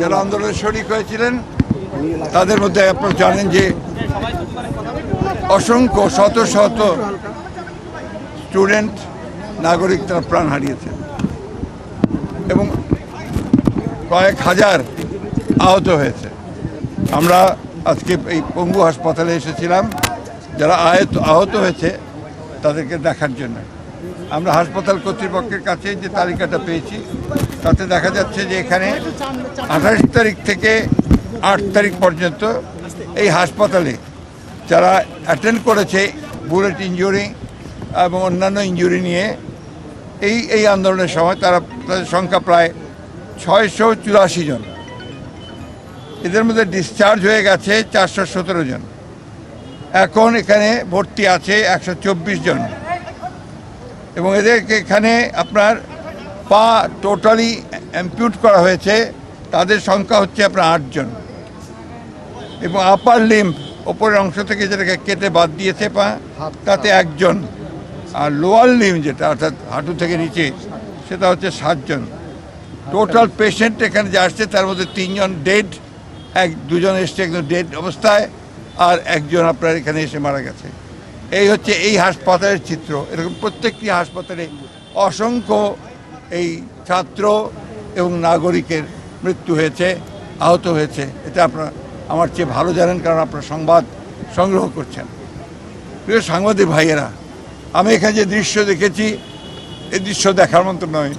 যারা আন্দোলনে শরিক হয়েছিলেন তাদের মধ্যে আপনারা জানেন যে অসংখ্য শত শত স্টুডেন্ট নাগরিক তারা প্রাণ হারিয়েছেন এবং কয়েক হাজার আহত হয়েছে। আমরা আজকে এই পঙ্গু হাসপাতালে এসেছিলাম যারা আহত হয়েছে তাদেরকে দেখার জন্য। আমরা হাসপাতাল কর্তৃপক্ষের কাছে যে তালিকাটা পেয়েছি তাতে দেখা যাচ্ছে যে এখানে 28 তারিখ থেকে 8 তারিখ পর্যন্ত এই হাসপাতালে যারা অ্যাটেন্ড করেছে বুলেট ইঞ্জুরি এবং অন্যান্য ইঞ্জুরি নিয়ে এই আন্দোলনের সময় তাদের সংখ্যা প্রায় 684 জন। এদের মধ্যে ডিসচার্জ হয়ে গেছে 417 জন। এখন এখানে ভর্তি আছে 124 জন এবং এদেরকে এখানে আপনার পা টোটালি অ্যাম্পিউট করা হয়েছে, তাদের সংখ্যা হচ্ছে আপনার 8 জন এবং আপার লিম্ব ওপরের অংশ থেকে যেটাকে কেটে বাদ দিয়েছে পা তাতে 1 জন, আর লোয়ার লিম্ব যেটা অর্থাৎ হাঁটু থেকে নিচে সেটা হচ্ছে 7 জন। টোটাল পেশেন্ট এখানে যে আসছে তার মধ্যে 3 জন ডেড, 2 জন এসছে একদম ডেড অবস্থায়, আর 1 জন আপনার এখানে এসে মারা গেছে। এই হচ্ছে এই হাসপাতালের চিত্র। এরকম প্রত্যেকটি হাসপাতালে অসংখ্য এই ছাত্র এবং নাগরিকের মৃত্যু হয়েছে, আহত হয়েছে। এটা আপনারা আমার চেয়ে ভালো জানেন কারণ আপনারা সংবাদ সংগ্রহ করছেন। প্রিয় সাংবাদিক ভাইয়েরা, আমি এখানে যে দৃশ্য দেখেছি এই দৃশ্য দেখার মতো নয়।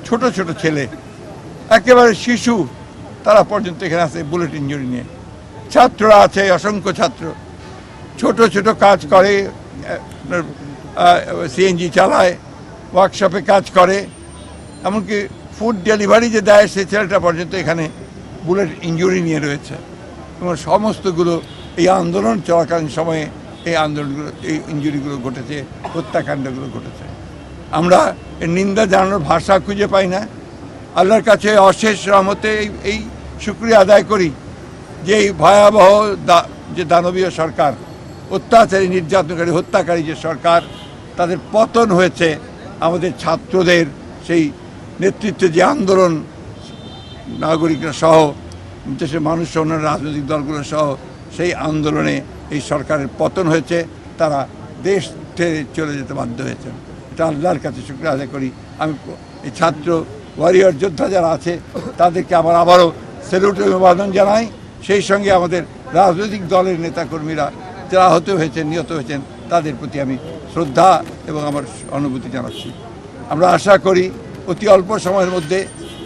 ছোট ছোট ছেলে, একেবারে শিশু, তারা পর্যন্ত এখানে আছে বুলেট ইঞ্জুরি নিয়ে। ছাত্ররা আছে, অসংখ্য ছাত্র ছোট ছোট কাজ করে, সিএনজি চালায়, ওয়ার্কশপে কাজ করে, এমনকি ফুড ডেলিভারি যে দেয় সেই ছেলেটা পর্যন্ত এখানে বুলেট ইঞ্জুরি নিয়ে রয়েছে। এবং সমস্তগুলো এই আন্দোলন চলাকালীন সময়ে এই আন্দোলনগুলো, এই ইঞ্জুরিগুলো ঘটেছে, হত্যাকাণ্ডগুলো ঘটেছে। আমরা এর নিন্দা জানানোর ভাষা খুঁজে পাই না। আল্লাহর কাছে অশেষ রহমতে এই শুকরিয়া আদায় করি যে এই ভয়াবহ যে দানবীয় সরকার, অত্যাচারী, নির্যাতনকারী, হত্যাকারী যে সরকার, তাদের পতন হয়েছে আমাদের ছাত্রদের সেই নেতৃত্বে যে আন্দোলন, নাগরিকরা সহ দেশের মানুষ, অন্যান্য রাজনৈতিক দলগুলো সহ সেই আন্দোলনে এই সরকারের পতন হয়েছে। তারা দেশ ছেড়ে চলে যেতে বাধ্য হয়েছেন। এটা আল্লাহর কাছে শুকরিয়া আদায় করি। আমি এই ছাত্র ওয়ারিয়র যোদ্ধা যারা আছে তাদেরকে আবারও স্যালুট এবং অভিবাদন জানাই। সেই সঙ্গে আমাদের রাজনৈতিক দলের নেতাকর্মীরা যারা আহত হয়েছেন, নিহত হয়েছেন, তাদের প্রতি আমি শ্রদ্ধা এবং আমার অনুভূতি জানাচ্ছি। আমরা আশা করি অতি অল্প সময়ের মধ্যে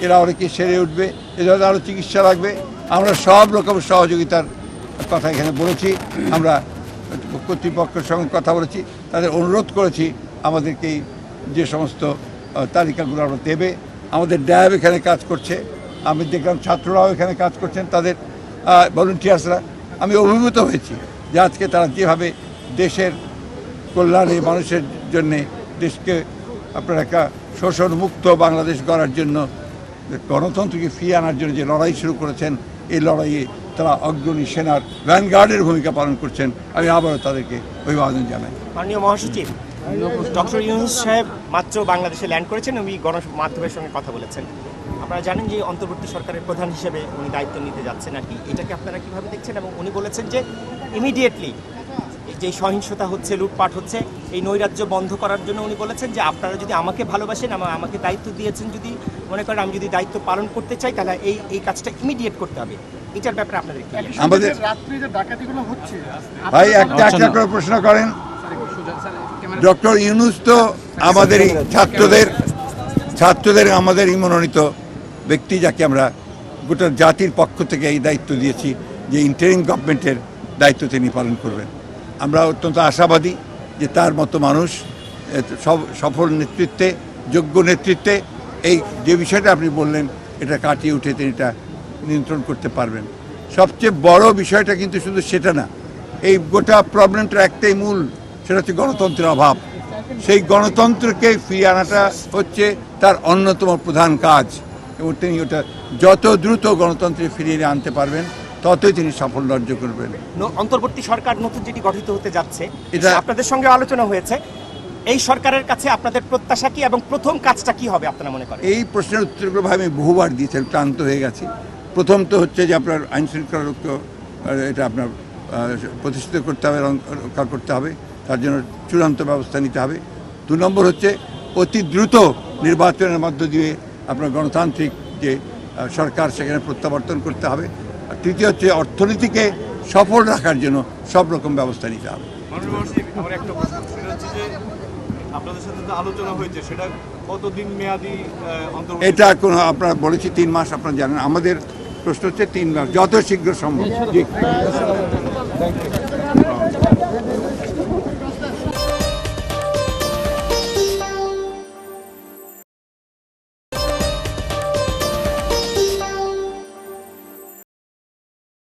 এরা অনেকে সেরে উঠবে, এদের আরও চিকিৎসা লাগবে। আমরা সব রকম সহযোগিতার কথা এখানে বলেছি। আমরা কর্তৃপক্ষের সঙ্গে কথা বলেছি, তাদের অনুরোধ করেছি আমাদেরকে যে সমস্ত তালিকাগুলো আমরা দেবে। আমাদের ড্যাব এখানে কাজ করছে, আমি দেখলাম ছাত্ররাও এখানে কাজ করছেন, তাদের ভলেন্টিয়ার্সরা। আমি অভিভূত হয়েছি যে আজকে তারা যেভাবে দেশের কল্যাণে, মানুষের জন্যে, দেশকে আপনার একটা শোষণমুক্ত বাংলাদেশ গড়ার জন্য, গণতন্ত্রকে ফিরিয়ে আনার জন্য যে লড়াই শুরু করেছেন, এই লড়াইয়ে তারা অগ্রণী সেনার ভ্যানগার্ডের ভূমিকা পালন করছেন। আমি আবারও তাদেরকে অভিবাদন জানাই। মাননীয় মহাসচিব ডক্টর ইউনূস সাহেব মাত্র বাংলাদেশে ল্যান্ড করেছেন, উনি গণমাধ্যমের সঙ্গে কথা বলেছেন। আপনারা জানেন যে অন্তর্বর্তী সরকারের প্রধান হিসেবে উনি দায়িত্ব নিতে যাচ্ছেন আর কি, এটাকে আপনারা কীভাবে দেখছেন? এবং উনি বলেছেন যে ইমিডিয়েটলি যে সহিংসতা হচ্ছে, লুটপাট হচ্ছে, এই নৈরাজ্য বন্ধ করার জন্য উনি বলেছেন যে আপনারা যদি আমাকে ভালোবাসেন, আমাকে দায়িত্ব দিয়েছেন, যদি মনে করেন আমি যদি দায়িত্ব পালন করতে চাই, তাহলে এই কাজটা ইমিডিয়েট করতে হবে। এটার ব্যাপারে আপনাদের কি? আমাদের রাত্রি যে ডাকাতিগুলো হচ্ছে, ভাই একটা করে প্রশ্ন করেন। ডক্টর ইউনূস তো আমাদেরই ছাত্রদের আমাদেরই মনোনীত ব্যক্তি, যাকে আমরা গোটা জাতির পক্ষ থেকে এই দায়িত্ব দিয়েছি যে ইন্টারিম গভর্নমেন্টের দায়িত্ব তিনি পালন করবেন। আমরা অত্যন্ত আশাবাদী যে তার মতো মানুষ সফল নেতৃত্বে, যোগ্য নেতৃত্বে এই যে বিষয়টা আপনি বললেন এটা কাটিয়ে উঠে তিনি এটা নিয়ন্ত্রণ করতে পারবেন। সবচেয়ে বড় বিষয়টা কিন্তু শুধু সেটা না, এই গোটা প্রবলেমটার একটাই মূল, সেটা হচ্ছে গণতন্ত্রের অভাব। সেই গণতন্ত্রকে ফিরিয়ে আনাটা হচ্ছে তার অন্যতম প্রধান কাজ এবং তিনি ওটা যত দ্রুত গণতন্ত্রে ফিরিয়ে আনতে পারবেন ততই তিনি সাফল্য অর্জন করবেন। অন্তর্বর্তী সরকার নতুন যেটি গঠিত হতে যাচ্ছে, এটা আপনাদের সঙ্গে আলোচনা হয়েছে, এই সরকারের কাছে আপনাদের প্রত্যাশা কি এবং প্রথম কাজটা কি হবে আপনারা মনে করেন? এই প্রশ্নের উত্তরগুলো ভাই আমি বহুবার দিয়েছি, ক্লান্ত হয়ে গেছি। প্রথম তো হচ্ছে যে আপনার আইন শৃঙ্খলা রক্ষা, এটা আপনার প্রতিষ্ঠিত করতে হবে, রক্ষা করতে হবে, তার জন্য চূড়ান্ত ব্যবস্থা নিতে হবে। 2 নম্বর হচ্ছে অতি দ্রুত নির্বাচনের মধ্য দিয়ে আপনার গণতান্ত্রিক যে সরকার সেখানে প্রত্যাবর্তন করতে হবে। আর তৃতীয় হচ্ছে অর্থনীতিকে সফল রাখার জন্য সব রকম ব্যবস্থা নিতে হবে। আমার একটা প্রশ্ন, সেটা হচ্ছে যে আপনাদের সাথে যে আলোচনা হয়েছে সেটা কতদিন মেয়াদি অন্তর্ভুক্ত? এটা কোনো আপনারা বলেছি 3 মাস, আপনারা জানেন। আমাদের প্রশ্ন হচ্ছে 3 মাস, যত শীঘ্র সম্ভব। জি।